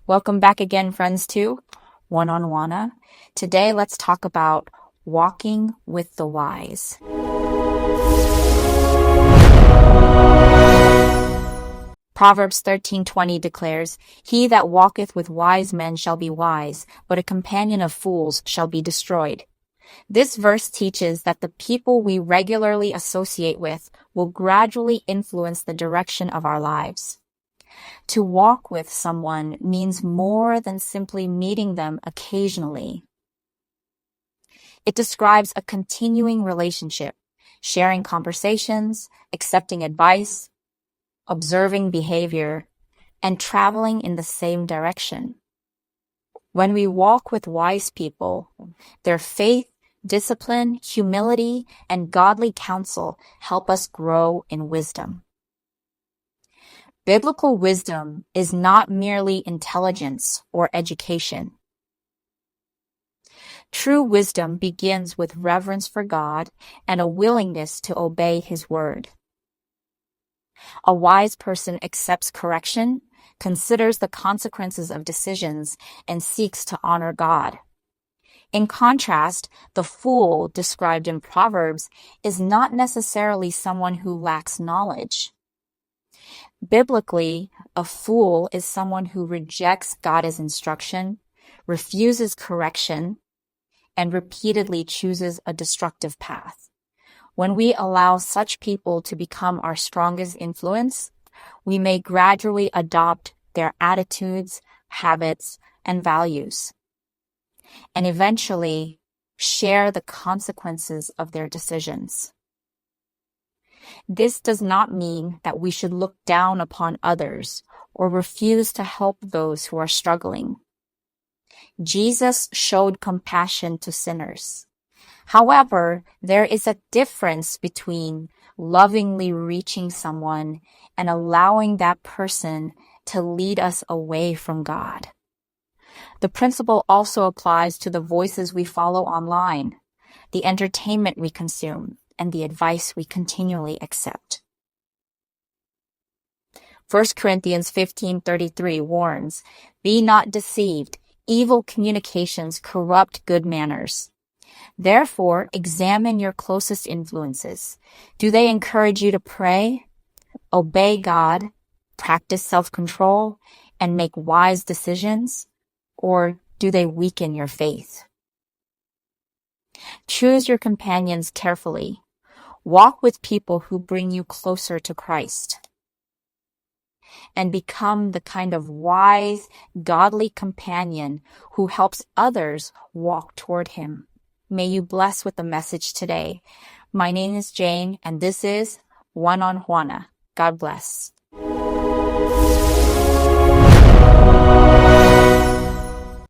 Welcome back again, friends, to One on Wana. Today, let's talk about walking with the wise. Proverbs 13:20 declares, "He that walketh with wise men shall be wise, but a companion of fools shall be destroyed." This verse teaches that the people we regularly associate with will gradually influence the direction of our lives. To walk with someone means more than simply meeting them occasionally. It describes a continuing relationship, sharing conversations, accepting advice, observing behavior, and traveling in the same direction. When we walk with wise people, their faith, discipline, humility, and godly counsel help us grow in wisdom. Biblical wisdom is not merely intelligence or education. True wisdom begins with reverence for God and a willingness to obey His word. A wise person accepts correction, considers the consequences of decisions, and seeks to honor God. In contrast, the fool described in Proverbs is not necessarily someone who lacks knowledge. Biblically, a fool is someone who rejects God's instruction, refuses correction, and repeatedly chooses a destructive path. When we allow such people to become our strongest influence, we may gradually adopt their attitudes, habits, and values, and eventually share the consequences of their decisions. This does not mean that we should look down upon others or refuse to help those who are struggling. Jesus showed compassion to sinners. However, there is a difference between lovingly reaching someone and allowing that person to lead us away from God. The principle also applies to the voices we follow online, the entertainment we consume, and the advice we continually accept. 1 Corinthians 15:33 warns, "Be not deceived, evil communications corrupt good manners." Therefore, examine your closest influences. Do they encourage you to pray, obey God, practice self-control, and make wise decisions? Or do they weaken your faith? Choose your companions carefully. Walk with people who bring you closer to Christ. And become the kind of wise, godly companion who helps others walk toward Him. May you bless with the message today. My name is Jane, and this is One on Wana. God bless.